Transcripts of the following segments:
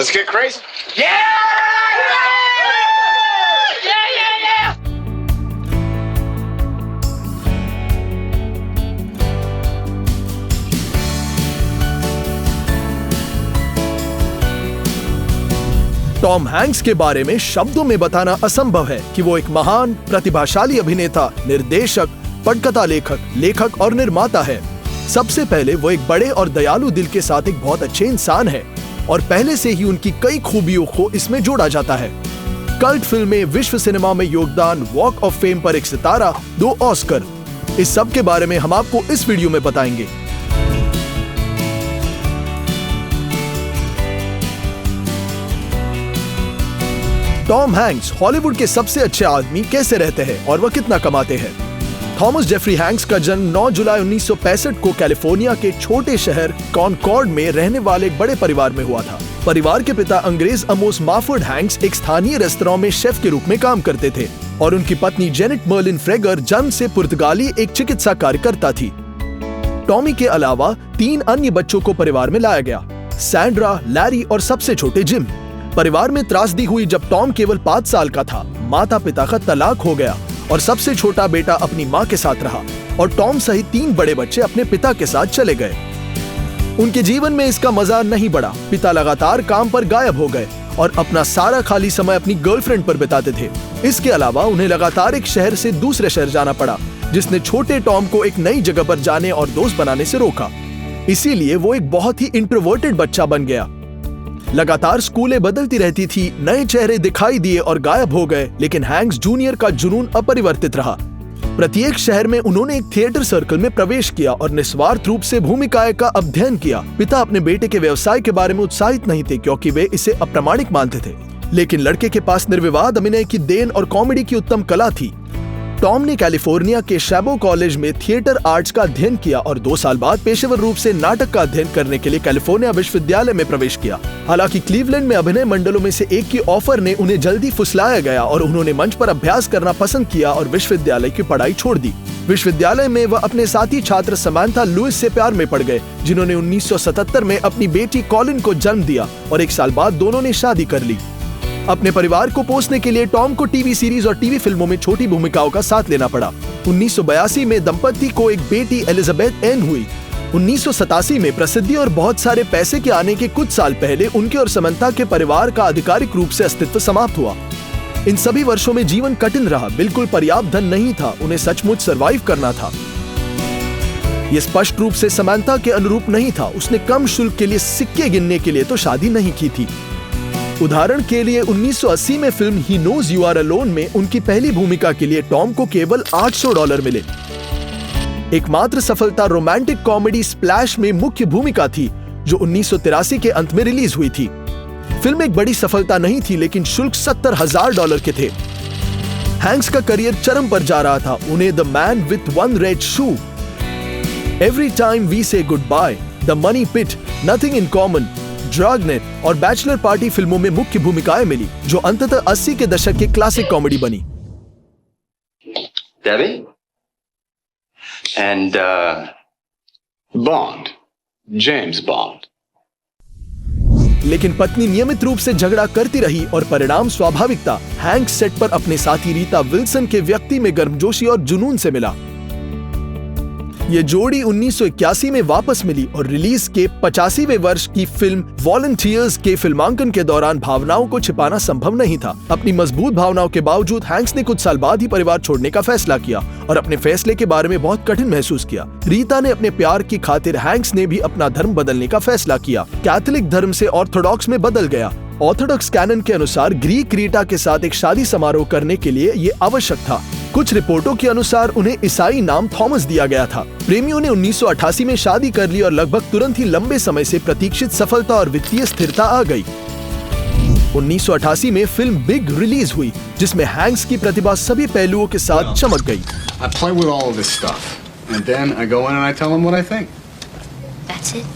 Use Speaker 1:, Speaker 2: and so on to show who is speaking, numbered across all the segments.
Speaker 1: Let's get crazy. Yeah!
Speaker 2: Tom Hanks के बारे में शब्दों में बताना असंभव है कि वो एक महान प्रतिभाशाली अभिनेता, निर्देशक, पटकथा लेखक और निर्माता है। सबसे पहले वो एक बड़े और दयालु दिल के साथ एक बहुत अच्छे इंसान है और पहले से ही उनकी कई खूबियों को इसमें जोड़ा जाता है। कल्ट फिल्में, विश्व सिनेमा में योगदान, वॉक ऑफ फेम पर एक सितारा, 2 ऑस्कर, इस सब के बारे में हम आपको इस वीडियो में बताएंगे। टॉम हैंक्स हॉलीवुड के सबसे अच्छे आदमी कैसे रहते हैं और वह कितना कमाते हैं। थॉमस जेफरी हैंक्स का जन्म 9 जुलाई 1965 को कैलिफोर्निया के छोटे शहर कॉनकॉर्ड में रहने वाले एक बड़े परिवार में हुआ था। परिवार के पिता अंग्रेज अमोस माफर्ड हैंक्स एक स्थानीय रेस्तरां में शेफ के रूप में काम करते थे और उनकी पत्नी जेनेट मर्लिन फ्रेगर जन्म से पुर्तगाली एक चिकित्सा कार्यकर्ता थी। टॉमी के अलावा 3 अन्य बच्चों को परिवार में लाया गया, सैंड्रा, लैरी और सबसे छोटे जिम। परिवार में त्रासदी हुई जब टॉम केवल 5 साल का था। माता पिता का तलाक हो गया और सबसे छोटा बेटा अपनी माँ के साथ रहा और टॉम सहित 3 बड़े बच्चे अपने पिता के साथ चले गए। उनके जीवन में इसका मजा नहीं बढ़ा। पिता लगातार काम पर गायब हो गए और अपना सारा खाली समय अपनी गर्लफ्रेंड पर बिताते थे। इसके अलावा उन्हें लगातार एक शहर से दूसरे शहर जाना पड़ा, जिसने छोटे टॉम को एक नई जगह पर जाने और दोस्त बनाने से रोका। इसीलिए वो एक बहुत ही इंट्रोवर्टेड बच्चा बन गया। लगातार स्कूलें बदलती रहती थी, नए चेहरे दिखाई दिए और गायब हो गए, लेकिन हैंक्स जूनियर का जुनून अपरिवर्तित रहा। प्रत्येक शहर में उन्होंने एक थिएटर सर्कल में प्रवेश किया और निस्वार्थ रूप से भूमिकाएं का अध्ययन किया। पिता अपने बेटे के व्यवसाय के बारे में उत्साहित नहीं थे क्योंकि वे इसे अप्रामाणिक मानते थे, लेकिन लड़के के पास निर्विवाद अभिनय की देन और कॉमेडी की उत्तम कला थी। टॉम ने कैलिफोर्निया के शैबो कॉलेज में थिएटर आर्ट्स का अध्ययन किया और 2 साल बाद पेशेवर रूप से नाटक का अध्ययन करने के लिए कैलिफोर्निया विश्वविद्यालय में प्रवेश किया। हालांकि क्लीवलैंड में अभिनय मंडलों में से एक की ऑफर ने उन्हें जल्दी फुसलाया गया और उन्होंने मंच पर अभ्यास करना पसंद किया और विश्वविद्यालय की पढ़ाई छोड़ दी। विश्वविद्यालय में वह अपने साथी छात्र समांथा लुइस से प्यार में पड़ गए, जिन्होंने 1977 में अपनी बेटी कॉलिन को जन्म दिया और 1 साल बाद दोनों ने शादी कर ली। अपने परिवार को पोसने के लिए टॉम को टीवी सीरीज और टीवी फिल्मों में छोटी भूमिकाओं का साथ लेना पड़ा। 1982 में दंपति को एक बेटी एलिजाबेथ एन हुई। 1987 में प्रसिद्धि और बहुत सारे पैसे के आने के कुछ साल पहले उनके और समंथा के परिवार का आधिकारिक रूप से अस्तित्व समाप्त हुआ। इन सभी वर्षों में जीवन कठिन रहा। बिल्कुल पर्याप्त धन नहीं था, उन्हें सचमुच सरवाइव करना था। यह स्पष्ट रूप से समंथा के अनुरूप नहीं था। उसने कम शुल्क के लिए सिक्के गिनने के लिए तो शादी नहीं की थी। उदाहरण के लिए 1980 में film he knows you are alone में उनकी पहली भूमिका के लिए टॉम को केवल $800 मिले। एकमात्र सफलता रोमांटिक कॉमेडी स्प्लैश में मुख्य भूमिका थी, जो 1983 के अंत में रिलीज हुई थी। फिल्म एक बड़ी सफलता नहीं थी, लेकिन शुल्क $70,000 के थे। हैंक्स का करियर चरम पर जा रहा था। उन्हें the man with one red shoe, every time we say goodbye, the money pit, nothing in common, dragnet और बैचलर पार्टी फिल्मों में मुख्य भूमिकाएं मिली, जो अंततः 80 के दशक की क्लासिक कॉमेडी बनी।
Speaker 1: Debbie? And, Bond. James Bond.
Speaker 2: लेकिन पत्नी नियमित रूप से झगड़ा करती रही और परिणाम स्वाभाविक था। हैंक्स सेट पर अपने साथी रीता विल्सन के व्यक्ति में गर्मजोशी और जुनून से मिला। ये जोड़ी 1981 में वापस मिली और रिलीज के 85वें वर्ष की फिल्म वॉलंटियर्स के फिल्मांकन के दौरान भावनाओं को छिपाना संभव नहीं था। अपनी मजबूत भावनाओं के बावजूद हैंक्स ने कुछ साल बाद ही परिवार छोड़ने का फैसला किया और अपने फैसले के बारे में बहुत कठिन महसूस किया। रीता ने अपने प्यार की खातिर, हैंक्स ने भी अपना धर्म बदलने का फैसला किया। कैथोलिक धर्म से ऑर्थोडॉक्स में बदल गया। ऑर्थोडॉक्स कैनन के अनुसार ग्रीक रीटा के साथ एक शादी समारोह करने के लिए ये आवश्यक था। कुछ रिपोर्टों के अनुसार उन्हें ईसाई नाम थॉमस दिया गया था। प्रेमियों ने 1988 में शादी कर ली और लगभग तुरंत ही लंबे समय से प्रतीक्षित सफलता और वित्तीय स्थिरता आ गई। 1988 में फिल्म बिग रिलीज हुई, जिसमें हैंक्स की प्रतिभा सभी पहलुओं के साथ चमक गई।
Speaker 3: I play with all of this stuff, and then I go in and I tell them what I think.
Speaker 4: That's it?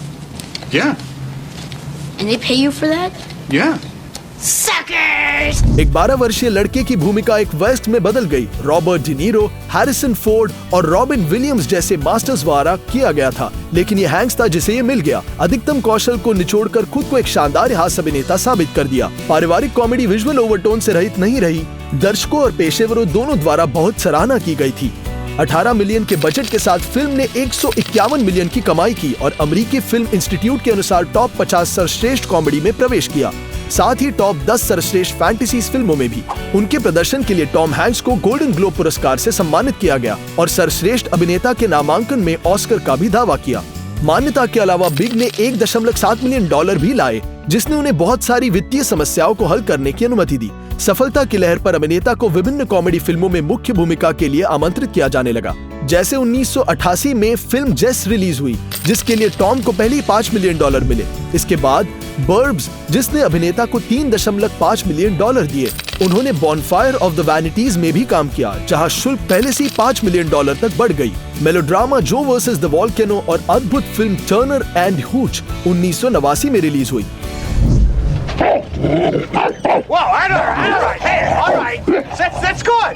Speaker 3: Yeah,
Speaker 4: And they pay you for that?
Speaker 3: yeah.
Speaker 2: एक 12 वर्षीय लड़के की भूमिका एक वेस्ट में बदल गई। रॉबर्ट डिनीरो, हैरिसन फोर्ड और रॉबिन विलियम्स जैसे मास्टर्स द्वारा किया गया था, लेकिन ये हैंक्स था जिसे ये मिल गया। अधिकतम कौशल को निचोड़कर खुद को एक शानदार हास्य अभिनेता साबित कर दिया। पारिवारिक कॉमेडी विजुअल ओवरटोन से रहित नहीं रही, दर्शकों और पेशेवरों दोनों द्वारा बहुत सराहना की गई थी। 18 मिलियन के बजट के साथ फिल्म ने 151 मिलियन की कमाई की और अमेरिकी फिल्म इंस्टीट्यूट के अनुसार टॉप 50 सर्वश्रेष्ठ कॉमेडी में प्रवेश किया, साथ ही टॉप 10 सर्वश्रेष्ठ फैंटेसी फिल्मों में भी। उनके प्रदर्शन के लिए टॉम हैंक्स को गोल्डन ग्लोब पुरस्कार से सम्मानित किया गया और सर्वश्रेष्ठ अभिनेता के नामांकन में ऑस्कर का भी दावा किया। मान्यता के अलावा बिग ने $1.7 मिलियन भी लाए, जिसने उन्हें बहुत सारी वित्तीय समस्याओं को हल करने की अनुमति दी। सफलता की लहर पर अभिनेता को विभिन्न कॉमेडी फिल्मों में मुख्य भूमिका के लिए आमंत्रित किया जाने लगा। जैसे 1988 में फिल्म जेस रिलीज हुई, जिसके लिए टॉम को पहले ही $5 मिलियन मिले। इसके बाद बर्ब्स, जिसने अभिनेता को $3.5 मिलियन दिए। उन्होंने बॉनफायर ऑफ द वैनिटीज में भी काम किया, जहां शुल्क पहले से ही $5 मिलियन तक बढ़ गई। मेलोड्रामा जो वर्सेस द वॉल्केनो और अद्भुत फिल्म टर्नर एंड हूच 1989 में रिलीज हुई।
Speaker 1: Whoa, all right, hey, all right. That's good.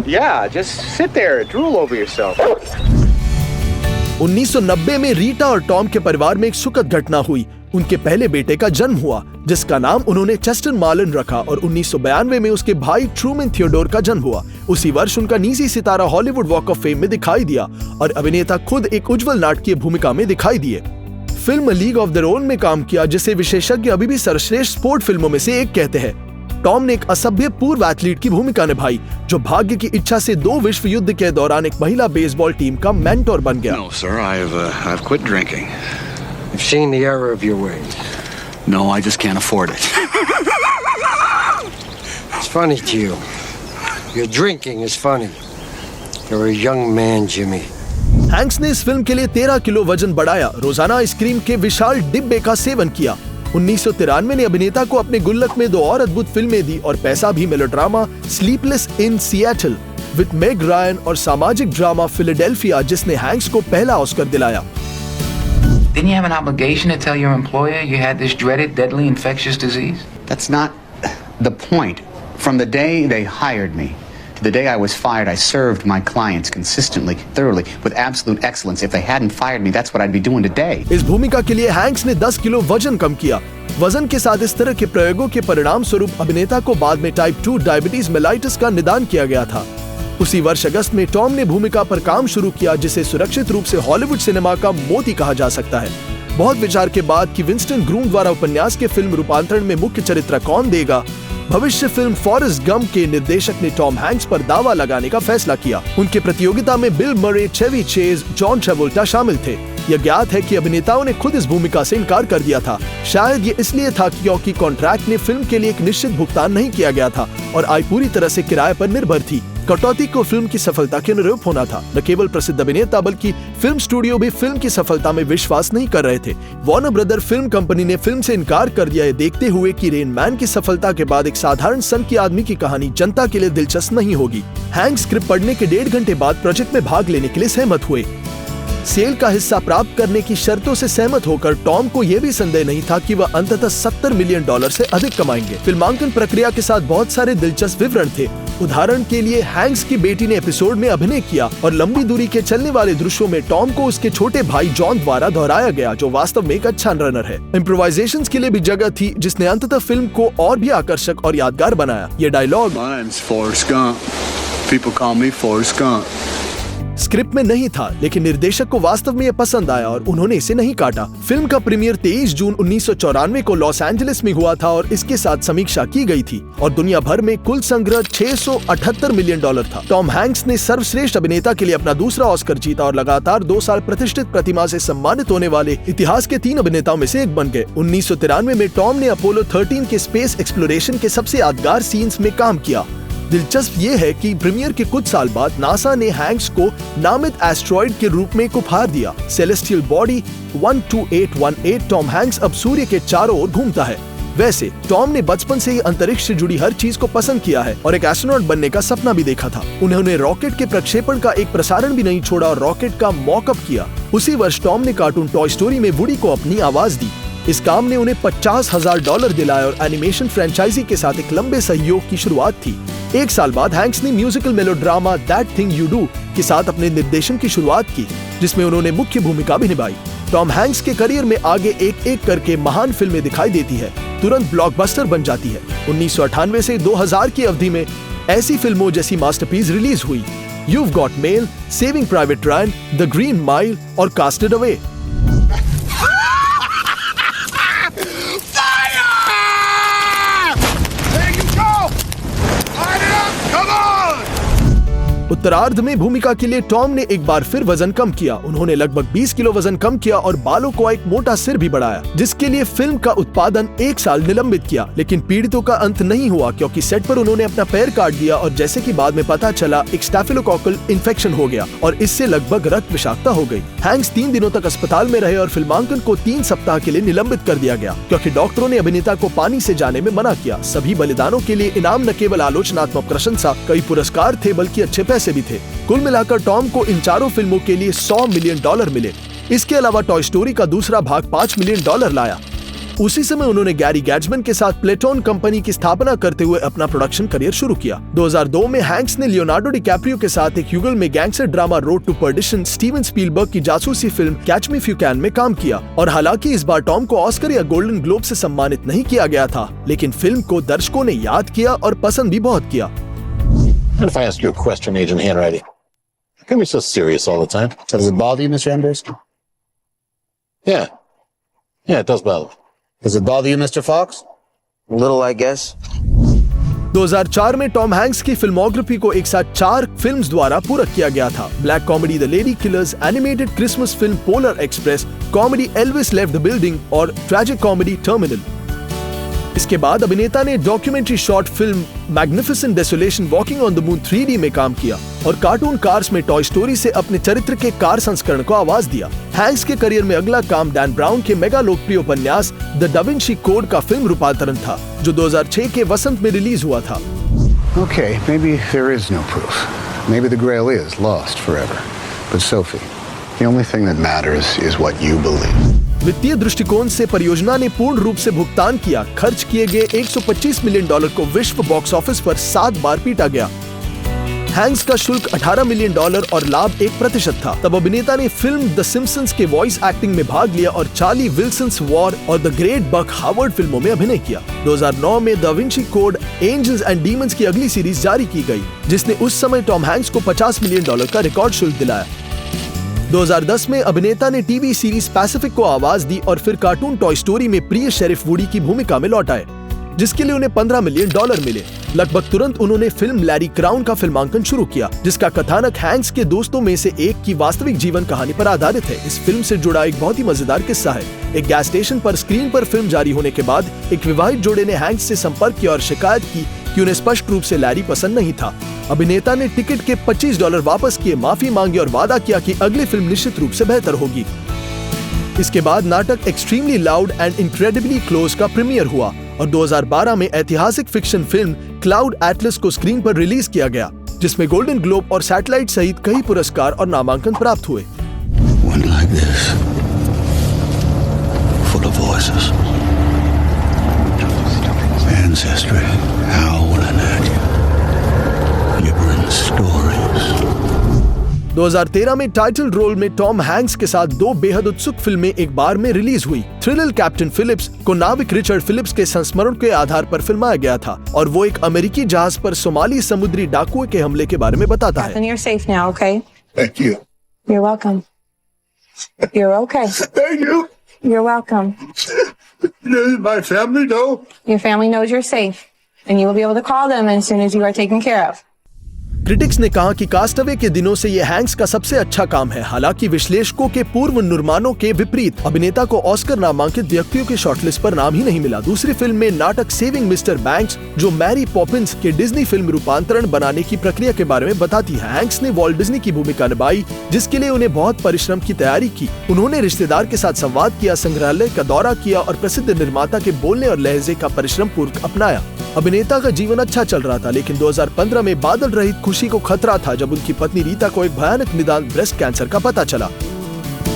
Speaker 1: Yeah, just sit there and drool over yourself.
Speaker 2: 1990 में रीटा और टॉम के परिवार में एक सुखद घटना हुई। उनके पहले बेटे का जन्म हुआ, जिसका नाम उन्होंने चेस्टन मार्लन रखा और 1992 में उसके भाई ट्रूमैन थियोडोर का जन्म हुआ। उसी वर्ष उनका निजी सितारा हॉलीवुड वॉक ऑफ फेम में दिखाई दिया और अभिनेता खुद एक उज्जवल नाटकीय भूमिका में दिखाई दिए। Film league of their own में काम किया, जिसे विशेषज्ञ अभी भी सर्वश्रेष्ठ स्पोर्ट फिल्मों में से एक कहते हैं। टॉम ने एक असभ्य पूर्व एथलीट की भूमिका निभाई, जो भाग्य की इच्छा से 2 विश्व युद्ध के दौरान एक महिला बेसबॉल टीम का मेंटोर बन गया।
Speaker 3: No, sir, I've quit drinking.
Speaker 4: I've seen the error of your ways.
Speaker 3: No, I just can't afford it.
Speaker 4: It's funny to you. Your drinking is funny. You're a young man, Jimmy.
Speaker 2: Hanks ने इस film के लिए 13 kilo वजन बढ़ाया, रोजाना ice cream के विशाल डिब्बे का सेवन किया। 1993 ने अभिनेता को अपने गुल्लक में 2 और अद्भुत फिल्में दी और पैसा भी melodrama sleepless in Seattle with Meg Ryan और सामाजिक ड्रामा फिलाडेल्फिया, जिसने हैंक्स को पहला ऑस्कर दिलाया।
Speaker 5: Didn't you have an obligation to tell your employer you had this dreaded, deadly, infectious disease?
Speaker 6: That's not the point. From the day they hired me to the day I was fired, I served my clients consistently, thoroughly, with absolute excellence. If they hadn't fired me, that's what I'd be doing today.
Speaker 2: इस भूमिका के लिए Hanks ने 10 kilo वजन कम किया। वजन के साथ इस तरह के प्रयोगों के परिणाम स्वरूप अभिनेता को बाद में टाइप 2 डायबिटीज मेलाइटिस का निदान किया गया था। उसी वर्ष अगस्त में टॉम ने भूमिका पर काम शुरू किया, जिसे सुरक्षित रूप से हॉलीवुड सिनेमा का मोती कहा जा सकता है। बहुत विचार के बाद कि विंस्टन ग्रूम द्वारा उपन्यास के फिल्म रूपांतरण में मुख्य चरित्र कौन देगा, भविष्य फिल्म फॉरेस्ट गम के निर्देशक ने टॉम हैंक्स पर दावा लगाने का फैसला किया। उनके प्रतियोगिता में बिल मरे, चेवी चेज, जॉन ट्रेवोल्टा शामिल थे। यह ज्ञात है कि अभिनेताओं ने खुद इस भूमिका से इनकार कर दिया था। शायद ये इसलिए था क्योंकि कॉन्ट्रैक्ट में फिल्म के लिए एक निश्चित भुगतान नहीं किया गया था और आय पूरी तरह से किराए पर निर्भर थी। कटौती को फिल्म की सफलता के अनुरूप होना था। न केवल प्रसिद्ध अभिनेता बल्कि फिल्म स्टूडियो भी फिल्म की सफलता में विश्वास नहीं कर रहे थे। वार्नर ब्रदर फिल्म कंपनी ने फिल्म से इनकार कर दिया, ये देखते हुए कि रेन मैन की सफलता के बाद एक साधारण सन की आदमी की कहानी जनता के लिए दिलचस्प नहीं होगी। हैंक्स स्क्रिप्ट पढ़ने के 1.5 घंटे बाद प्रोजेक्ट में भाग लेने के लिए सहमत हुए। सेल का हिस्सा प्राप्त करने की शर्तों से सहमत होकर टॉम को यह भी संदेह नहीं था कि वह अंततः $70 मिलियन से अधिक कमाएंगे। फिल्मांकन प्रक्रिया के साथ बहुत सारे दिलचस्प विवरण थे। उदाहरण के लिए हैंक्स की बेटी ने एपिसोड में अभिनय किया और लंबी दूरी के चलने वाले दृश्यों में टॉम को उसके छोटे भाई जॉन द्वारा दोहराया गया, जो वास्तव में एक अच्छा रनर है। इम्प्रोवाइजेशंस के लिए भी जगह थी, जिसने अंततः फिल्म को और भी आकर्षक और यादगार बनाया। ये dialogue
Speaker 3: Mine's Forrest Gump. People call me Forrest Gump.
Speaker 2: Script में नहीं था, लेकिन निर्देशक को वास्तव में यह पसंद आया और उन्होंने इसे नहीं काटा। फिल्म का प्रीमियर 23 जून 1994 को लॉस एंजलिस में हुआ था और इसके साथ समीक्षा की गई थी और दुनिया भर में कुल संग्रह $678 मिलियन था। टॉम हैंक्स ने सर्वश्रेष्ठ अभिनेता के लिए अपना दूसरा ऑस्कर जीता और लगातार 2 साल प्रतिष्ठित प्रतिमा से सम्मानित होने वाले इतिहास के 3 अभिनेताओं में से एक बन गए। 1993 में टॉम ने अपोलो 13 के स्पेस एक्सप्लोरेशन के सबसे यादगार सीन्स में काम किया। दिलचस्प ये है कि प्रीमियर के कुछ साल बाद नासा ने हैंक्स को नामित एस्ट्रॉइड के रूप में एक उपहार दिया। सेलेस्टियल बॉडी 12818 टॉम हैंक्स अब सूर्य के चारों ओर घूमता है। वैसे टॉम ने बचपन से ही अंतरिक्ष से जुड़ी हर चीज को पसंद किया है और एक एस्ट्रोनॉट बनने का सपना भी देखा था। उन्होंने रॉकेट के प्रक्षेपण का एक प्रसारण भी नहीं छोड़ा और रॉकेट का मॉकअप किया। उसी वर्ष टॉम ने कार्टून टॉय स्टोरी में वुडी को अपनी आवाज दी। इस काम ने उन्हें $50,000 दिलाए और एनिमेशन फ्रेंचाइजी के साथ एक लंबे सहयोग की शुरुआत थी। एक साल बाद हैंक्स ने musical melodrama that thing you do के साथ अपने निर्देशन की शुरुआत की, जिसमें उन्होंने मुख्य भूमिका भी निभाई। टॉम हैंक्स के करियर में आगे एक एक करके महान फिल्में दिखाई देती है, तुरंत ब्लॉकबस्टर बन जाती है। 1998 से 2000 की अवधि में ऐसी फिल्मों जैसी मास्टरपीस रिलीज हुई: You've Got Mail, Saving Private Ryan, The Green Mile और Casted Away। उत्तरार्ध में भूमिका के लिए टॉम ने एक बार फिर वजन कम किया। उन्होंने लगभग 20 किलो वजन कम किया और बालों को एक मोटा सिर भी बढ़ाया, जिसके लिए फिल्म का उत्पादन 1 साल निलंबित किया। लेकिन पीड़ितों का अंत नहीं हुआ, क्योंकि सेट पर उन्होंने अपना पैर काट दिया और जैसे कि बाद में पता चला, एक स्टैफिलोकोकल इन्फेक्शन हो गया और इससे लगभग रक्त विषाक्तता हो गई। हैंक्स 3 दिनों तक अस्पताल में रहे और फिल्मांकन को 3 सप्ताह के लिए निलंबित कर दिया गया, क्योंकि डॉक्टरों ने अभिनेता को पानी से जाने में मना किया। सभी बलिदानों के लिए इनाम न केवल आलोचनात्मक प्रशंसा, कई पुरस्कार थे, बल्कि अच्छे पैसे भी थे। कुल मिलाकर टॉम को इन चारों फिल्मों के लिए $100 मिलियन मिले। इसके अलावा टॉय स्टोरी का दूसरा भाग $5 मिलियन लाया। उसी समय उन्होंने गैरी गैज्मन के साथ प्लेटोन कंपनी की स्थापना करते हुए अपना प्रोडक्शन करियर शुरू किया। 2002 में हैंक्स ने लियोनार्डो डिकैप्रियो के साथ एक युगल में gangster drama road to perdition, Steven Spielberg की जासूसी film catch me if you can में काम किया। और हालांकि इस बार टॉम को ऑस्कर या गोल्डन ग्लोब से सम्मानित नहीं किया गया था, लेकिन फिल्म को दर्शकों ने याद किया और पसंद भी बहुत किया।
Speaker 7: What if I ask you a question, Agent Handwriting? How come you're so serious all the time?
Speaker 3: Does it bother you, Mr. Embers?
Speaker 7: Yeah. Yeah, it does bother me.
Speaker 3: Does it bother you, Mr. Fox?
Speaker 8: A little, I guess.
Speaker 2: 2004 में Tom Hanks की filmography को एक साथ 4 films द्वारा पूरक किया गया था: black comedy the lady killers, animated Christmas film polar express, comedy Elvis left the building और ट्रैजिक कॉमेडी टर्मिनल। इसके बाद अभिनेता ने documentary short film magnificent desolation walking on the moon 3D में काम किया और कार्टून कार्स में टॉय स्टोरी से अपने चरित्र के कार संस्करण को आवाज दिया। हैंक्स के करियर में अगला काम डैन ब्राउन के मेगा लोकप्रिय उपन्यास द डा विंची कोड का फिल्म रूपांतरण था, जो 2006 के वसंत में रिलीज हुआ था।
Speaker 3: Okay, maybe there is no proof. Maybe the Grail is lost forever. But Sophie, the only thing that matters is what you believe.
Speaker 2: वित्तीय दृष्टिकोण से परियोजना ने पूर्ण रूप से भुगतान किया। खर्च किए गए $125 मिलियन को विश्व बॉक्स ऑफिस पर 7 बार पीटा गया। हैंक्स का शुल्क $18 मिलियन और लाभ 1% था। तब अभिनेता ने फिल्म द सिम्पसन्स के वॉइस एक्टिंग में भाग लिया और चार्ली विल्सन्स वॉर और द ग्रेट बक हावर्ड फिल्मों में अभिनय किया। 2009 में da Vinci code angels and demons की अगली सीरीज जारी की गई, जिसने उस समय टॉम हैंक्स को $50 मिलियन का रिकॉर्ड शुल्क दिलाया। 2010 में अभिनेता ने टीवी सीरीज पैसिफिक को आवाज दी और फिर कार्टून टॉय स्टोरी में प्रिय शेरिफ वुडी की भूमिका में लौट आए, जिसके लिए उन्हें $15 मिलियन मिले। लगभग तुरंत उन्होंने फिल्म लैरी क्राउन का फिल्मांकन शुरू किया, जिसका कथानक हैंक्स के दोस्तों में से एक की वास्तविक जीवन कहानी पर आधारित है। इस फिल्म से जुड़ा एक बहुत ही मजेदार किस्सा है। एक गैस स्टेशन पर स्क्रीन पर फिल्म जारी होने के बाद एक विवाहित जोड़े ने हैंक्स से संपर्क किया और शिकायत की कि उन्हें स्पष्ट रूप से लैरी पसंद नहीं था। अभिनेता ने टिकट के $25 वापस किए, माफी मांगी और वादा किया कि अगली फिल्म निश्चित रूप से बेहतर होगी। इसके बाद नाटक extremely loud and incredibly close का प्रीमियर हुआ और 2012 में ऐतिहासिक फिक्शन फिल्म क्लाउड एटलस को स्क्रीन पर रिलीज किया गया, जिसमें गोल्डन ग्लोब और सैटेलाइट सहित कई पुरस्कार और नामांकन प्राप्त हुए।
Speaker 9: One like this, full of voices, ancestry, howling at you. You bring stories.
Speaker 2: 2013 में टाइटल रोल में टॉम हैंक्स के साथ 2 बेहद उत्सुक फिल्में एक बार में रिलीज हुई। थ्रिलर कैप्टन फिलिप्स को नाविक रिचर्ड फिलिप्स के संस्मरण के आधार पर फिल्माया गया था और वो एक अमेरिकी जहाज पर सोमाली समुद्री डाकुओं के हमले के बारे में बताता है।
Speaker 10: You're safe now, okay?
Speaker 9: Thank you.
Speaker 10: You're welcome. You're okay.
Speaker 9: Thank you.
Speaker 10: You're welcome.
Speaker 9: Does my family know?
Speaker 10: Your family knows you're safe, and you will be able to call them as soon as you are taken care of.
Speaker 2: Critics ने कहा कि castaway के दिनों से ये Hanks का सबसे अच्छा काम है। हालांकि विश्लेषकों के पूर्व निर्माणों के विपरीत अभिनेता को ऑस्कर नामांकित व्यक्तियों के शॉर्टलिस्ट पर नाम ही नहीं मिला। दूसरी फिल्म में नाटक सेविंग मिस्टर बैंक्स, जो मैरी पॉपिंस के डिज्नी फिल्म रूपांतरण बनाने की प्रक्रिया के बारे में बताती है। हैंक्स ने वॉल्ट डिज्नी की भूमिका निभाई, जिसके लिए उन्हें बहुत परिश्रम की तैयारी की। उन्होंने रिश्तेदार के साथ संवाद किया, संग्रहालय का दौरा किया और प्रसिद्ध निर्माता के बोलने और लहजे का परिश्रम पूर्वक अपनाया। अभिनेता का जीवन अच्छा चल रहा था, लेकिन 2015 में बादल रहित खुशी को खतरा था जब उनकी पत्नी रीता को एक भयानक निदान ब्रेस्ट कैंसर का पता चला।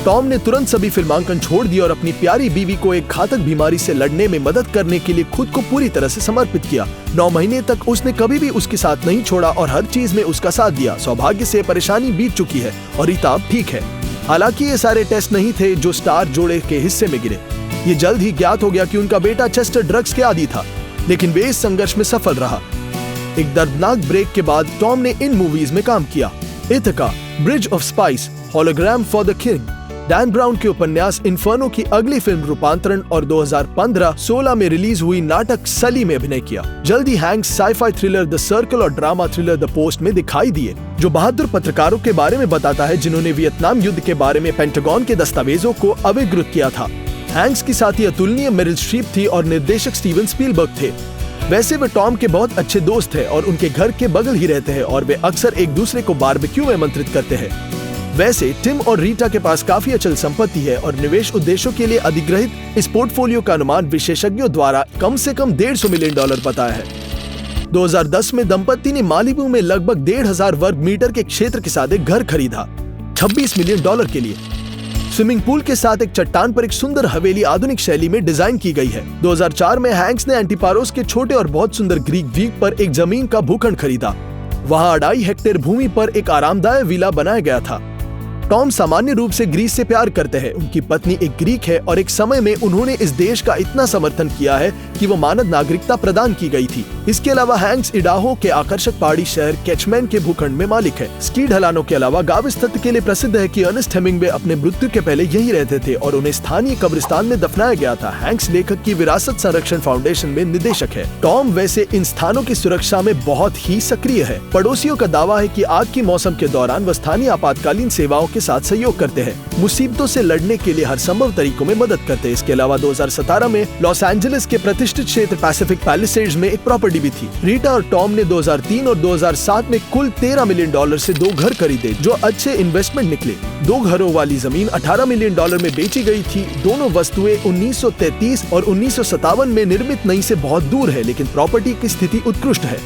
Speaker 2: टॉम ने तुरंत सभी फिल्मांकन छोड़ दिया और अपनी प्यारी बीवी को एक घातक बीमारी से लड़ने में मदद करने के लिए खुद को पूरी तरह से समर्पित किया। 9 महीने तक उसने कभी भी उसके साथ नहीं छोड़ा और हर चीज में उसका साथ दिया। सौभाग्य से परेशानी बीत चुकी है और रीता अब ठीक है। हालांकि ये सारे टेस्ट नहीं थे जो स्टार जोड़े के हिस्से में गिरे। ये जल्द ही ज्ञात हो गया कि उनका बेटा चेस्टर ड्रग्स के आदी था, लेकिन वे इस संघर्ष में सफल रहा। एक दर्दनाक ब्रेक के बाद टॉम ने इन मूवीज में काम किया: Ithaca, bridge of spies, hologram for the king, Dan Brown के उपन्यास इन्फर्नो की अगली फिल्म रूपांतरण और 2015-16 में रिलीज हुई नाटक सली में अभिनय किया। जल्दी Hanks sci-fi thriller the circle और ड्रामा थ्रिलर द पोस्ट में दिखाई दिए, जो बहादुर पत्रकारों के बारे में बताता है जिन्होंने वियतनाम युद्ध के बारे में पेंटागन के दस्तावेजों को अविकृत किया था। हैंक्स की साथी अतुलनीय मेरिल स्ट्रीप थी और निर्देशक स्टीवन स्पीलबर्ग थे। वैसे वे टॉम के बहुत अच्छे दोस्त हैं और उनके घर के बगल ही रहते हैं और वे अक्सर एक दूसरे को बारबेक्यू में आमंत्रित करते हैं। वैसे टिम और रीटा के पास काफी अचल संपत्ति है और निवेश उद्देश्यों के लिए अधिग्रहित इस पोर्टफोलियो का अनुमान विशेषज्ञों द्वारा कम से कम $150 मिलियन बताया है। 2010 में दंपति ने मालिबू में लगभग 1,500 वर्ग मीटर के क्षेत्र के साथ एक घर खरीदा, $26 मिलियन के लिए। स्विमिंग पूल के साथ एक चट्टान पर एक सुंदर हवेली आधुनिक शैली में डिजाइन की गई है। 2004 में हैंक्स ने एंटीपारोस के छोटे और बहुत सुंदर ग्रीक द्वीप पर एक जमीन का भूखंड खरीदा। वहां 2.5 हेक्टेयर भूमि पर एक आरामदायक विला बनाया गया था। टॉम सामान्य रूप से ग्रीस से प्यार करते हैं। उनकी पत्नी एक ग्रीक है और एक समय में उन्होंने इस देश का इतना समर्थन किया है कि वो मानव नागरिकता प्रदान की गई थी। इसके अलावा हैंक्स इडाहो के आकर्षक पहाड़ी शहर कैचमैन के भूखंड में मालिक है। स्की ढलानों के अलावा गांव इस तथ्य के लिए प्रसिद्ध है कि अर्नेस्ट हेमिंग्वे अपने मृत्यु के पहले यही रहते थे और उन्हें स्थानीय कब्रिस्तान में दफनाया गया था। हैंक्स लेखक की विरासत संरक्षण फाउंडेशन में निदेशक है। टॉम वैसे इन स्थानों की सुरक्षा में बहुत ही सक्रिय है। पड़ोसियों का दावा है कि आग के मौसम के दौरान वह स्थानीय आपातकालीन सेवाओं के साथ सहयोग करते हैं, मुसीबतों से लड़ने के लिए हर संभव तरीकों में मदद करते हैं। इसके अलावा 2017 में लॉस एंजलिस के प्रतिष्ठित क्षेत्र पैसिफिक पैलिसेड्स में एक प्रॉपर्टी भी थी। रीटा और टॉम ने 2003 और 2007 में कुल $13 मिलियन से 2 घर खरीदे, जो अच्छे इन्वेस्टमेंट निकले। 2 घरों वाली जमीन $18 मिलियन में बेची गई थी। दोनों वस्तुएं 1933 और 1957 में निर्मित नहीं से बहुत दूर है, लेकिन प्रॉपर्टी की स्थिति उत्कृष्ट है।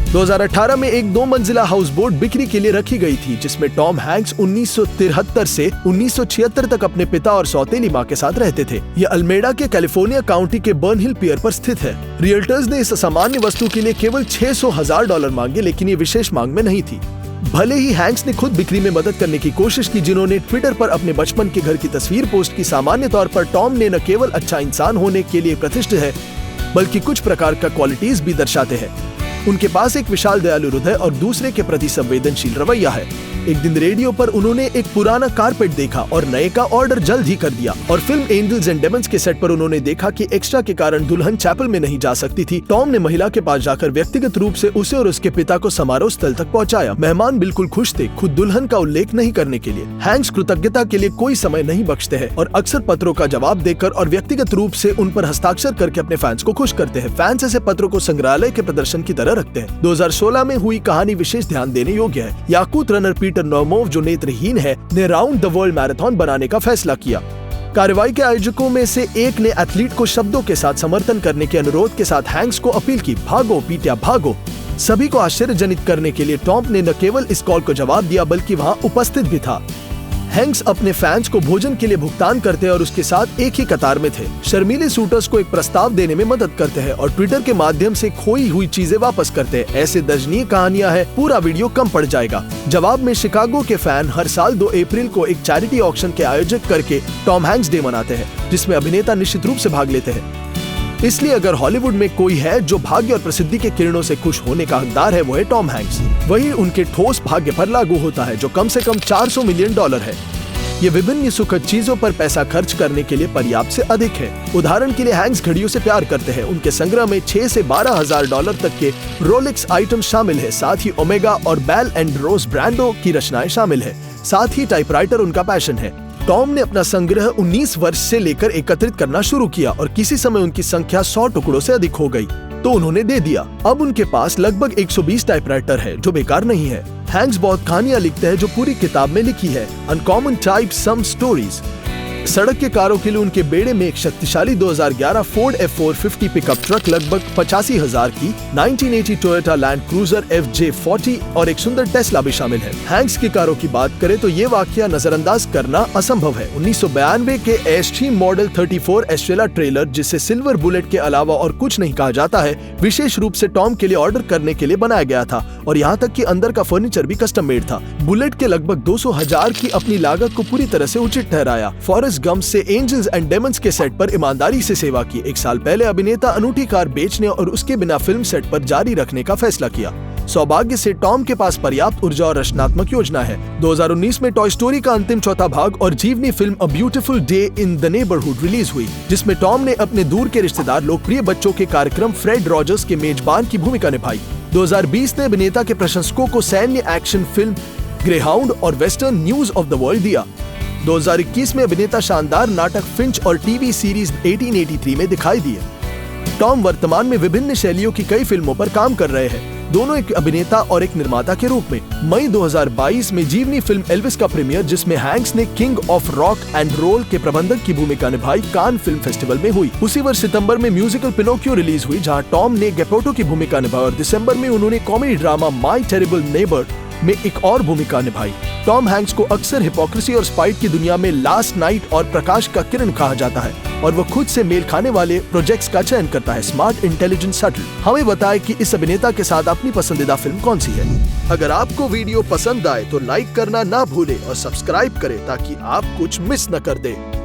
Speaker 2: 2018 में एक 2 मंजिला हाउस बोट बिक्री के लिए रखी गई थी, जिसमें टॉम हैंक्स 1973 से 1976 तक अपने पिता और सौतेली मां के साथ रहते थे। यह अल्मेडा के कैलिफोर्निया काउंटी के बर्न हिल पियर पर स्थित है। रियल्टर्स ने इस असामान्य वस्तु के लिए केवल $600,000 मांगे, लेकिन ये विशेष मांग में नहीं थी। भले ही हैंक्स ने खुद बिक्री में मदद करने की कोशिश की, जिन्होंने ट्विटर पर अपने बचपन के घर की तस्वीर पोस्ट की। सामान्य तौर पर टॉम ने न केवल अच्छा इंसान होने के लिए प्रतिष्ठित है, बल्कि कुछ प्रकार का क्वालिटीज भी दर्शाते हैं। उनके पास एक विशाल दयालु हृदय और दूसरे के प्रति संवेदनशील रवैया है। एक दिन रेडियो पर उन्होंने एक पुराना कारपेट देखा और नए का ऑर्डर जल्द ही कर दिया। और फिल्म एंजल्स एंड डेमन्स के सेट पर उन्होंने देखा कि एक्स्ट्रा के कारण दुल्हन चैपल में नहीं जा सकती थी। टॉम ने महिला के पास जाकर व्यक्तिगत रूप से उसे और उसके पिता को समारोह स्थल तक पहुंचाया। मेहमान बिल्कुल खुश थे, खुद दुल्हन का उल्लेख नहीं करने के लिए। हैंक्स कृतज्ञता के लिए कोई समय नहीं बख्शते हैं और अक्सर पत्रों का जवाब देकर और व्यक्तिगत रूप से उन पर हस्ताक्षर करके अपने फैंस को खुश करते हैं। फैंस ऐसे पत्रों को संग्रहालय के प्रदर्शन की तरह रखते हैं। 2016 में हुई कहानी विशेष ध्यान देने योग्य है। याकूत रनर पीटर नॉर्मोव, जो नेत्रहीन है, ने राउंड द वर्ल्ड मैराथन बनाने का फैसला किया। कार्रवाई के आयोजकों में से एक ने एथलीट को शब्दों के साथ समर्थन करने के अनुरोध के साथ हैंक्स को अपील की, भागो पीटिया भागो। सभी को आश्चर्यजनित करने के लिए टॉम ने न केवल इस कॉल को जवाब दिया, बल्कि वहां उपस्थित भी था। हैंक्स अपने फैंस को भोजन के लिए भुगतान करते हैं और उसके साथ एक ही कतार में थे। शर्मीले शूटर्स को एक प्रस्ताव देने में मदद करते हैं और ट्विटर के माध्यम से खोई हुई चीजें वापस करते हैं। ऐसे दर्जनीय कहानियां हैं, पूरा वीडियो कम पड़ जाएगा। जवाब में शिकागो के फैन हर साल 2 अप्रैल को एक चैरिटी ऑक्शन के आयोजक करके टॉम हैंक्स डे मनाते हैं, जिसमें अभिनेता निश्चित रूप से भाग लेते हैं। इसलिए अगर हॉलीवुड में कोई है जो भाग्य और प्रसिद्धि के किरणों से खुश होने का हकदार है, वो है टॉम हैंक्स। वही उनके ठोस भाग्य पर लागू होता है, जो कम से कम $400 मिलियन है। ये विभिन्न सुखद चीजों पर पैसा खर्च करने के लिए पर्याप्त से अधिक है। उदाहरण के लिए हैंक्स घड़ियों से प्यार करते हैं। उनके संग्रह में $6,000 से $12,000 तक के रोलेक्स आइटम शामिल है। साथ ही ओमेगा और बेल एंड रोज ब्रांडों की रचनाएं शामिल है। साथ ही टाइपराइटर उनका पैशन है। टॉम ने अपना संग्रह 19 वर्ष से लेकर एकत्रित करना शुरू किया और किसी समय उनकी संख्या 100 टुकड़ों से अधिक हो गई, तो उन्होंने दे दिया। अब उनके पास लगभग 120 टाइपराइटर है, जो बेकार नहीं है। हैंक्स बहुत कहानियां लिखते हैं जो पूरी किताब में लिखी है, अनकॉमन टाइप सम स्टोरीज। सड़क के कारों के लिए उनके बेड़े में एक शक्तिशाली 2011 फोर्ड F450 पिकअप ट्रक लगभग 85,000 की, 1980 टोयोटा लैंड क्रूजर FJ40 और एक सुंदर टेस्ला भी शामिल है। हैंक्स की कारों की बात करें तो ये वाकया नजरअंदाज करना असंभव है। 1992 के एस्ट्रीम मॉडल 34 एस्ट्रेला ट्रेलर, जिसे सिल्वर बुलेट के अलावा और कुछ नहीं कहा जाता है, विशेष रूप से टॉम के लिए ऑर्डर करने के लिए बनाया गया था और यहाँ तक कि अंदर का फर्नीचर भी कस्टम मेड था। बुलेट के लगभग 200,000 की अपनी लागत को पूरी तरह से उचित ठहराया। फॉरेस्ट गम्प से एंजल्स एंड डेमन्स के सेट पर ईमानदारी से सेवा की। एक साल पहले अभिनेता अनूठी कार बेचने और उसके बिना फिल्म सेट पर जारी रखने का फैसला किया। सौभाग्य से टॉम के पास पर्याप्त ऊर्जा और रचनात्मक योजना है। 2019 में टॉय स्टोरी का अंतिम चौथा भाग और जीवनी film a beautiful day in the neighbourhood release हुई, जिसमें टॉम ने अपने दूर के रिश्तेदार लोकप्रिय बच्चों के कार्यक्रम फ्रेड रॉजर्स के मेजबान की भूमिका निभाई। 2020 ने अभिनेता के प्रशंसकों को सैन्य एक्शन फिल्म ग्रेहाउंड और western news of the world दिया। 2021 में अभिनेता शानदार नाटक फिंच और टीवी सीरीज 1883 में दिखाई दिए। टॉम वर्तमान में विभिन्न शैलियों की कई फिल्मों पर काम कर रहे हैं, दोनों एक अभिनेता और एक निर्माता के रूप में। मई 2022 में जीवनी फिल्म एल्विस का प्रीमियर, जिसमें हैंक्स ने king of rock and roll के प्रबंधक की भूमिका निभाई, कान फिल्म फेस्टिवल में हुई। उसी वर्ष सितंबर में म्यूजिकल पिनोकियो रिलीज हुई, जहां टॉम ने गेपोटो की भूमिका निभाई और दिसंबर में उन्होंने कॉमेडी ड्रामा माई टेरिबल नेबर में एक और भूमिका निभाई। टॉम हैंक्स को अक्सर हिपोक्रेसी और स्पाइट की दुनिया में लास्ट नाइट और प्रकाश का किरण कहा जाता है और वो खुद से मेल खाने वाले प्रोजेक्ट्स का चयन करता है। Smart, intelligent, subtle. हमें बताएं कि इस अभिनेता के साथ अपनी पसंदीदा फिल्म कौन सी है। अगर आपको वीडियो पसंद आए तो लाइक करना ना भूलें और सब्सक्राइब करें ताकि आप कुछ मिस न कर दें।